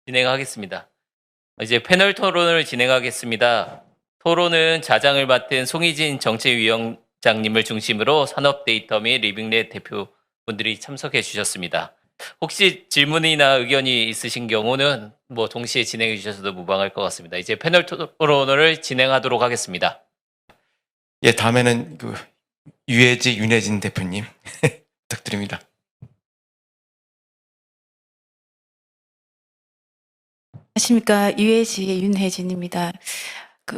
진행하겠습니다. 이제 패널 토론을 진행하겠습니다. 토론은 자장을 맡은 송희진 정책위원장님을 중심으로 산업데이터 및 리빙랩 대표분들이 참석해 주셨습니다. 혹시 질문이나 의견이 있으신 경우는 동시에 진행해 주셔도 무방할 것 같습니다. 이제 패널 토론을 진행하도록 하겠습니다. 예, 다음에는 윤혜진 대표님 부탁드립니다. 안녕하십니까. UAG의 윤혜진입니다.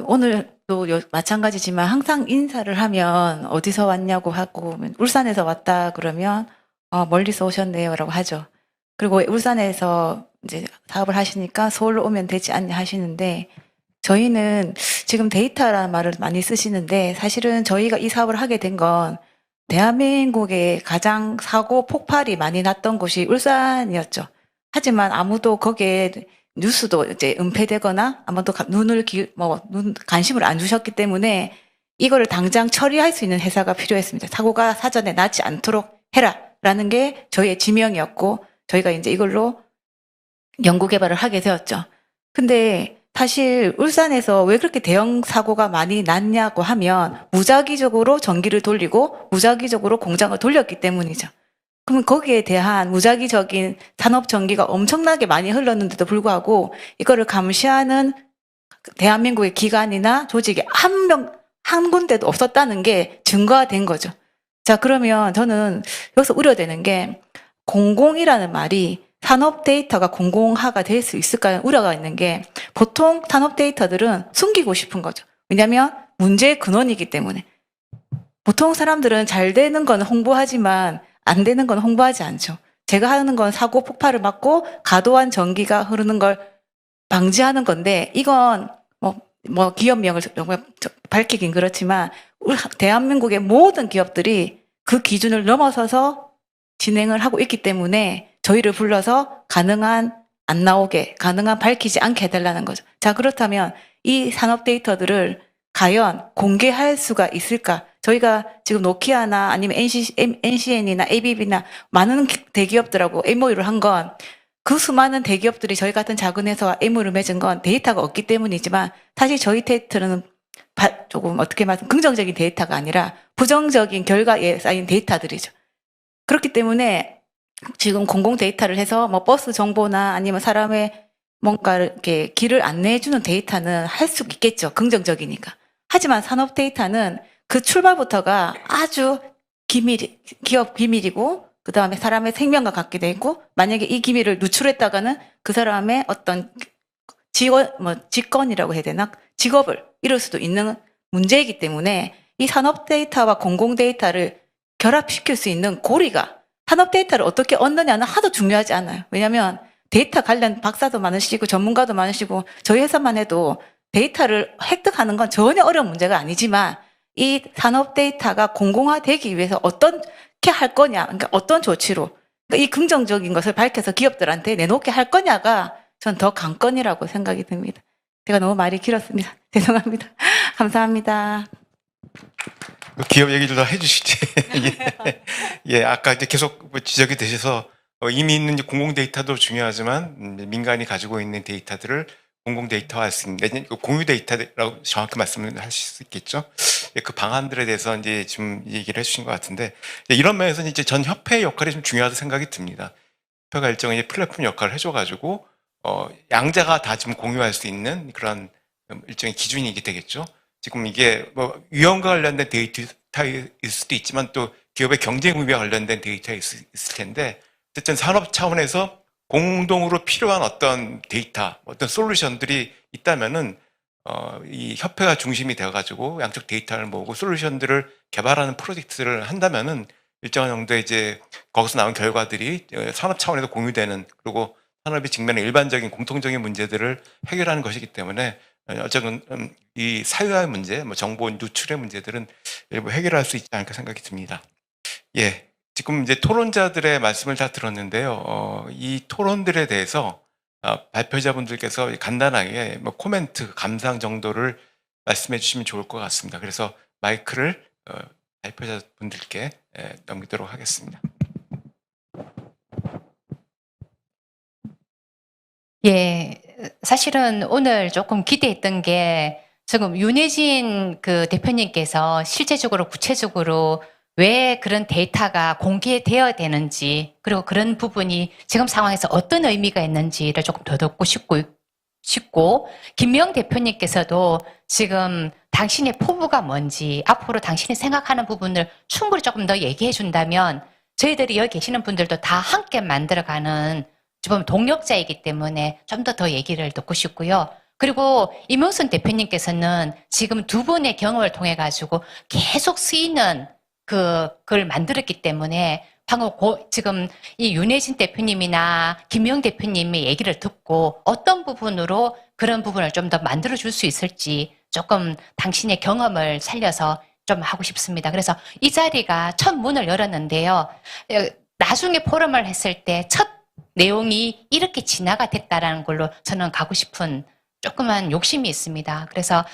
오늘도 마찬가지지만 항상 인사를 하면 어디서 왔냐고 하고 울산에서 왔다 그러면 멀리서 오셨네요라고 하죠. 그리고 울산에서 이제 사업을 하시니까 서울로 오면 되지 않냐 하시는데 저희는 지금 데이터라는 말을 많이 쓰시는데 사실은 저희가 이 사업을 하게 된 건 대한민국에 가장 사고 폭발이 많이 났던 곳이 울산이었죠. 하지만 아무도 거기에 뉴스도 이제 은폐되거나 아무도 관심을 안 주셨기 때문에 이거를 당장 처리할 수 있는 회사가 필요했습니다. 사고가 사전에 나지 않도록 해라라는 게 저희의 지명이었고 저희가 이제 이걸로 연구 개발을 하게 되었죠. 근데 사실 울산에서 왜 그렇게 대형 사고가 많이 났냐고 하면 무작위적으로 전기를 돌리고 무작위적으로 공장을 돌렸기 때문이죠. 그러면 거기에 대한 무작위적인 산업 전기가 엄청나게 많이 흘렀는데도 불구하고 이거를 감시하는 대한민국의 기관이나 조직이 한 군데도 없었다는 게 증거가 된 거죠. 자, 그러면 저는 여기서 우려되는 게 공공이라는 말이 산업 데이터가 공공화가 될 수 있을까 우려가 있는 게 보통 산업 데이터들은 숨기고 싶은 거죠. 왜냐하면 문제의 근원이기 때문에. 보통 사람들은 잘 되는 건 홍보하지만 안 되는 건 홍보하지 않죠. 제가 하는 건 사고 폭발을 막고 과도한 전기가 흐르는 걸 방지하는 건데 이건 기업명을 밝히긴 그렇지만 대한민국의 모든 기업들이 그 기준을 넘어서서 진행을 하고 있기 때문에 저희를 불러서 가능한 안 나오게 가능한 밝히지 않게 해달라는 거죠. 자, 그렇다면 이 산업 데이터들을 과연 공개할 수가 있을까? 저희가 지금 노키아나 아니면 NCN이나 ABB나 많은 대기업들하고 MOU를 한 건 그 수많은 대기업들이 저희 같은 작은 회사와 MOU를 맺은 건 데이터가 없기 때문이지만 사실 저희 데이터는 조금 어떻게 말하면 긍정적인 데이터가 아니라 부정적인 결과에 쌓인 데이터들이죠. 그렇기 때문에 지금 공공 데이터를 해서 버스 정보나 아니면 사람의 뭔가를 이렇게 길을 안내해주는 데이터는 할 수 있겠죠. 긍정적이니까. 하지만 산업 데이터는 그 출발부터가 아주 기업 비밀이고 그 다음에 사람의 생명과 같게 돼 있고 만약에 이 기밀을 누출했다가는 그 사람의 어떤 직권이라고 해야 되나? 직업을 잃을 수도 있는 문제이기 때문에 이 산업 데이터와 공공 데이터를 결합시킬 수 있는 고리가 산업 데이터를 어떻게 얻느냐는 하도 중요하지 않아요. 왜냐하면 데이터 관련 박사도 많으시고 전문가도 많으시고 저희 회사만 해도 데이터를 획득하는 건 전혀 어려운 문제가 아니지만 이 산업 데이터가 공공화되기 위해서 어떻게 할 거냐, 그러니까 어떤 조치로 그러니까 이 긍정적인 것을 밝혀서 기업들한테 내놓게 할 거냐가 전 더 관건이라고 생각이 듭니다. 제가 너무 말이 길었습니다. 죄송합니다. 감사합니다. 기업 얘기를 더 해주시지. 예, 아까 이제 계속 지적이 되셔서 이미 있는 공공 데이터도 중요하지만 민간이 가지고 있는 데이터들을 공공 데이터화할 수 있는 공유 데이터라고 정확히 말씀을 하실 수 있겠죠. 예, 그 방안들에 대해서 이제 좀 얘기를 해주신 것 같은데 이런 면에서는 이제 전 협회의 역할이 좀 중요하다고 생각이 듭니다. 협회가 일정의 플랫폼 역할을 해줘가지고 양자가 다 지금 공유할 수 있는 그런 일종의 기준이 되겠죠. 지금 이게 위험과 관련된 데이터일 수도 있지만 또 기업의 경쟁 의미와 관련된 데이터가 있을 텐데 어쨌든 산업 차원에서 공동으로 필요한 어떤 데이터, 어떤 솔루션들이 있다면은 이 협회가 중심이 되어가지고 양쪽 데이터를 모으고 솔루션들을 개발하는 프로젝트를 한다면은 일정한 정도의 이제 거기서 나온 결과들이 산업 차원에서 공유되는 그리고 산업이 직면한 일반적인 공통적인 문제들을 해결하는 것이기 때문에 어쨌든 이 사회화의 문제, 정보 누출의 문제들은 일부 해결할 수 있지 않을까 생각이 듭니다. 예, 지금 이제 토론자들의 말씀을 다 들었는데요. 이 토론들에 대해서 발표자분들께서 간단하게 코멘트, 감상 정도를 말씀해 주시면 좋을 것 같습니다. 그래서 마이크를 발표자분들께 넘기도록 하겠습니다. 예. 사실은 오늘 조금 기대했던 게 지금 윤혜진 그 대표님께서 실제적으로 구체적으로 왜 그런 데이터가 공개되어야 되는지, 그리고 그런 부분이 지금 상황에서 어떤 의미가 있는지를 조금 더 듣고 싶고, 김명 대표님께서도 지금 당신의 포부가 뭔지, 앞으로 당신이 생각하는 부분을 충분히 조금 더 얘기해 준다면 저희들이 여기 계시는 분들도 다 함께 만들어가는 지금 동력자이기 때문에 좀 더 얘기를 듣고 싶고요. 그리고 이명순 대표님께서는 지금 두 분의 경험을 통해 가지고 계속 쓰이는 그걸 만들었기 때문에 방금 지금 이 윤혜진 대표님이나 김영 대표님의 얘기를 듣고 어떤 부분으로 그런 부분을 좀 더 만들어 줄 수 있을지 조금 당신의 경험을 살려서 좀 하고 싶습니다. 그래서 이 자리가 첫 문을 열었는데요. 나중에 포럼을 했을 때 첫 내용이 이렇게 진화가 됐다라는 걸로 저는 가고 싶은 조그만 욕심이 있습니다. 그래서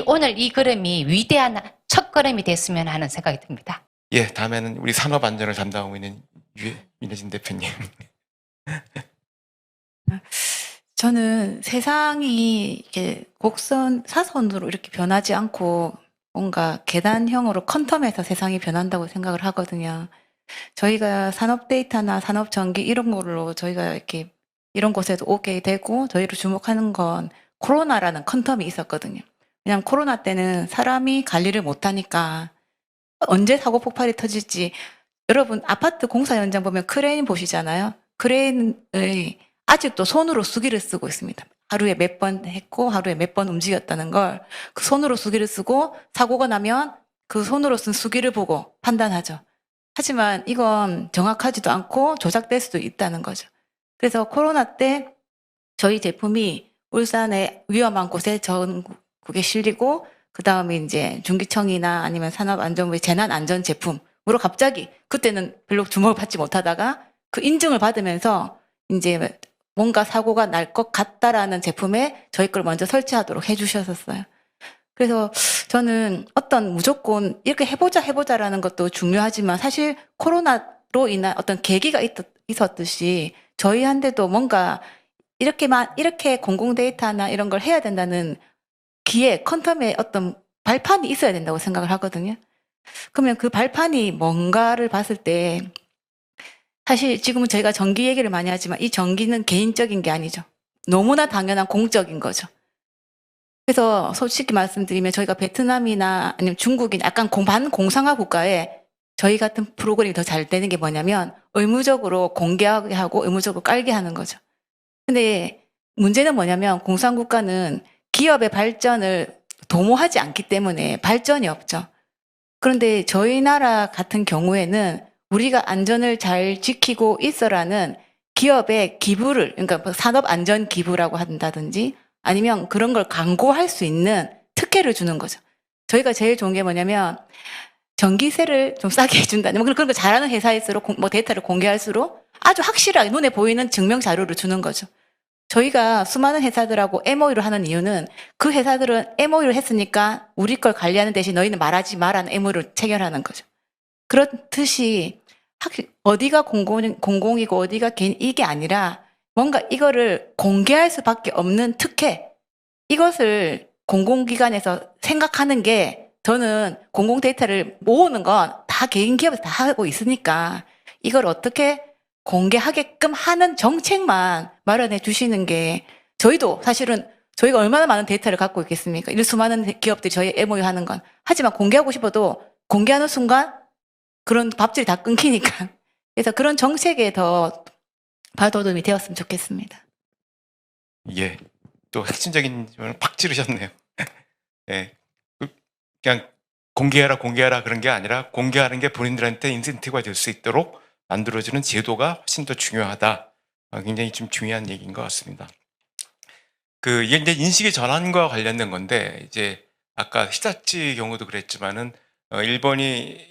오늘 이 걸음이 위대한 첫 걸음이 됐으면 하는 생각이 듭니다. 예, 다음에는 우리 산업안전을 담당하고 있는 윤혜진 대표님. 저는 세상이 이렇게 사선으로 이렇게 변하지 않고 뭔가 계단형으로 퀀텀에서 세상이 변한다고 생각을 하거든요. 저희가 산업 데이터나 산업 전기 이런 걸로 저희가 이렇게 이런 곳에도 오게 되고 저희를 주목하는 건 코로나라는 퀀텀이 있었거든요. 왜냐하면 코로나 때는 사람이 관리를 못하니까 언제 사고 폭발이 터질지, 여러분 아파트 공사 현장 보면 크레인 보시잖아요. 크레인의 아직도 손으로 수기를 쓰고 있습니다. 하루에 몇 번 했고 하루에 몇 번 움직였다는 걸 그 손으로 수기를 쓰고 사고가 나면 그 손으로 쓴 수기를 보고 판단하죠. 하지만 이건 정확하지도 않고 조작될 수도 있다는 거죠. 그래서 코로나 때 저희 제품이 울산의 위험한 곳에 전국에 실리고 그 다음에 이제 중기청이나 아니면 산업안전부의 재난안전 제품으로 갑자기 그때는 별로 주목을 받지 못하다가 그 인증을 받으면서 이제 뭔가 사고가 날 것 같다라는 제품에 저희 걸 먼저 설치하도록 해주셨었어요. 그래서 저는 어떤 무조건 이렇게 해보자라는 것도 중요하지만 사실 코로나로 인한 어떤 계기가 있었듯이 저희한테도 뭔가 이렇게 공공 데이터나 이런 걸 해야 된다는 퀀텀의 어떤 발판이 있어야 된다고 생각을 하거든요. 그러면 그 발판이 뭔가를 봤을 때 사실 지금은 저희가 전기 얘기를 많이 하지만 이 전기는 개인적인 게 아니죠. 너무나 당연한 공적인 거죠. 그래서 솔직히 말씀드리면 저희가 베트남이나 아니면 중국이나 약간 반공상화 국가에 저희 같은 프로그램이 더 잘 되는 게 뭐냐면 의무적으로 공개하게 하고 의무적으로 깔게 하는 거죠. 근데 문제는 뭐냐면 공산국가는 기업의 발전을 도모하지 않기 때문에 발전이 없죠. 그런데 저희 나라 같은 경우에는 우리가 안전을 잘 지키고 있어라는 기업의 기부를, 그러니까 산업안전 기부라고 한다든지 아니면 그런 걸 광고할 수 있는 특혜를 주는 거죠. 저희가 제일 좋은 게 뭐냐면 전기세를 좀 싸게 해준다는 그런 거 잘하는 회사일수록 데이터를 공개할수록 아주 확실하게 눈에 보이는 증명 자료를 주는 거죠. 저희가 수많은 회사들하고 MOU를 하는 이유는 그 회사들은 MOU를 했으니까 우리 걸 관리하는 대신 너희는 말하지 마라는 MOU를 체결하는 거죠. 그렇듯이 어디가 공공이고 어디가 개인 이게 아니라 뭔가 이거를 공개할 수밖에 없는 특혜, 이것을 공공기관에서 생각하는 게 저는 공공 데이터를 모으는 건 다 개인 기업에서 다 하고 있으니까 이걸 어떻게 공개하게끔 하는 정책만 마련해 주시는 게 저희도 사실은 저희가 얼마나 많은 데이터를 갖고 있겠습니까? 이런 수많은 기업들이 저희 MOU 하는 건. 하지만 공개하고 싶어도 공개하는 순간 그런 밥줄이 다 끊기니까. 그래서 그런 정책에 더 발돋움이 되었으면 좋겠습니다. 예, 또 핵심적인 질문을 팍 찌르셨네요. 예, 그냥 공개하라 그런 게 아니라 공개하는 게 본인들한테 인센티브가 될 수 있도록 만들어주는 제도가 훨씬 더 중요하다. 굉장히 좀 중요한 얘기인 것 같습니다. 이게 이제 인식의 전환과 관련된 건데, 이제 아까 히타치 경우도 그랬지만은, 일본이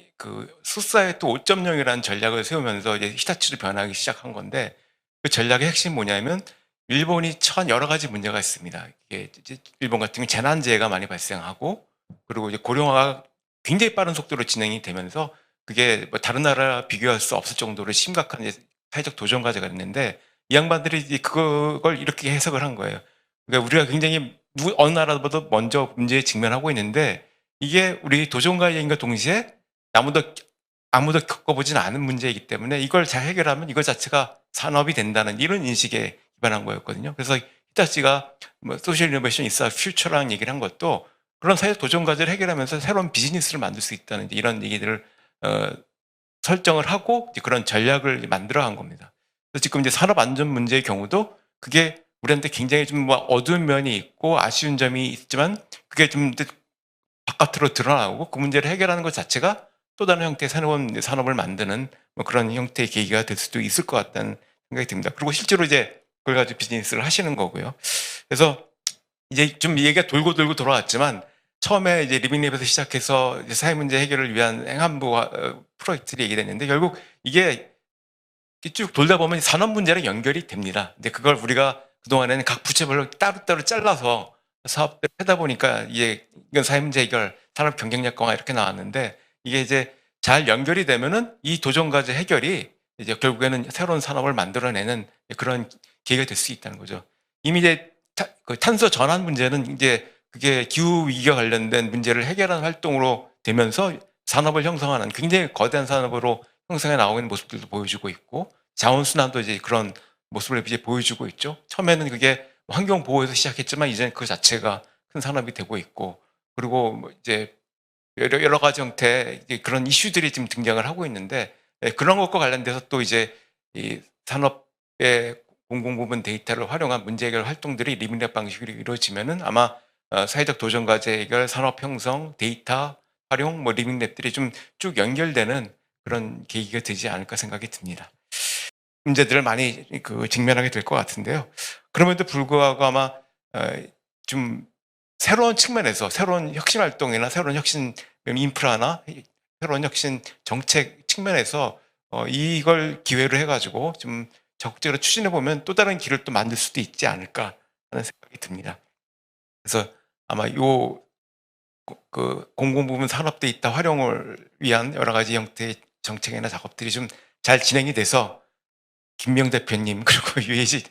수사의 또 5.0이라는 전략을 세우면서 이제 히타치로 변하기 시작한 건데, 그 전략의 핵심이 뭐냐면, 일본이 처한 여러 가지 문제가 있습니다. 이게 이제 일본 같은 경우 재난재해가 많이 발생하고, 그리고 이제 고령화가 굉장히 빠른 속도로 진행이 되면서 그게 뭐 다른 나라 비교할 수 없을 정도로 심각한 이제 사회적 도전 과제가 있는데 이 양반들이 이제 그걸 이렇게 해석을 한 거예요. 그러니까 우리가 굉장히 어느 나라보다 먼저 문제에 직면하고 있는데 이게 우리 도전과 여행과 동시에 아무도 겪어보진 않은 문제이기 때문에 이걸 잘 해결하면 이거 자체가 산업이 된다는 이런 인식에 기반한 거였거든요. 그래서 히타치가 뭐 소셜 이노베이션 있어 퓨처라는 얘기를 한 것도 그런 사회적 도전 과제를 해결하면서 새로운 비즈니스를 만들 수 있다는 이제 이런 얘기들을 설정을 하고 이제 그런 전략을 만들어 간 겁니다. 그래서 지금 이제 산업 안전 문제의 경우도 그게 우리한테 굉장히 좀 뭐 어두운 면이 있고 아쉬운 점이 있지만 그게 좀 바깥으로 드러나고 그 문제를 해결하는 것 자체가 또 다른 형태의 새로운 산업을 만드는 뭐 그런 형태의 계기가 될 수도 있을 것 같다는 생각이 듭니다. 그리고 실제로 이제 그걸 가지고 비즈니스를 하시는 거고요. 그래서 이제 좀 얘기가 돌고 돌아왔지만 처음에 이제 리빙랩에서 시작해서 이제 사회 문제 해결을 위한 행안부 프로젝트를 얘기했는데 결국 이게 쭉 돌다 보면 산업 문제랑 연결이 됩니다. 근데 그걸 우리가 그동안에는 각 부처별로 따로따로 잘라서 사업들을 하다 보니까 이게 이건 사회 문제 해결, 산업 경쟁력 강화 이렇게 나왔는데 이게 이제 잘 연결이 되면은 이 도전 과제 해결이 이제 결국에는 새로운 산업을 만들어내는 그런 계기가 될 수 있다는 거죠. 이미 이제 탄소 전환 문제는 이제 그게 기후 위기와 관련된 문제를 해결하는 활동으로 되면서 산업을 형성하는 굉장히 거대한 산업으로 형성해 나오고 있는 모습들도 보여주고 있고 자원 순환도 이제 그런 모습을 이제 보여주고 있죠. 처음에는 그게 환경 보호에서 시작했지만 이제는 그 자체가 큰 산업이 되고 있고 그리고 뭐 이제 여러 가지 형태의 그런 이슈들이 지금 등장을 하고 있는데 그런 것과 관련돼서 또 이제 이 산업의 공공부문 데이터를 활용한 문제 해결 활동들이 리빙랩 방식으로 이루어지면은 아마 사회적 도전 과제 해결, 산업 형성, 데이터 활용, 뭐 리빙랩들이 좀 쭉 연결되는 그런 계기가 되지 않을까 생각이 듭니다. 문제들을 많이 직면하게 될 것 같은데요. 그럼에도 불구하고 아마 좀 새로운 측면에서 새로운 혁신 활동이나 새로운 혁신 인프라나 새로운 혁신 정책 측면에서 이걸 기회로 해가지고 좀 적극적으로 추진해 보면 또 다른 길을 또 만들 수도 있지 않을까 하는 생각이 듭니다. 그래서 아마 그 공공부문 산업 데이터 활용을 위한 여러 가지 형태의 정책이나 작업들이 좀 잘 진행이 돼서 김명 대표님 그리고 유해지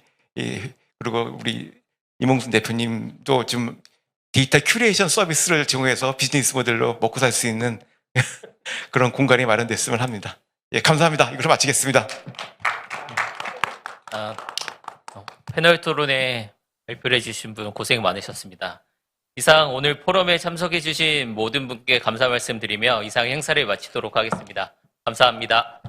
그리고 우리 이몽순 대표님도 좀 데이터 큐레이션 서비스를 제공해서 비즈니스 모델로 먹고 살 수 있는 그런 공간이 마련됐으면 합니다. 예, 감사합니다. 이걸로 마치겠습니다. 패널 토론에 발표를 해주신 분 고생 많으셨습니다. 이상 오늘 포럼에 참석해주신 모든 분께 감사 말씀드리며 이상 행사를 마치도록 하겠습니다. 감사합니다.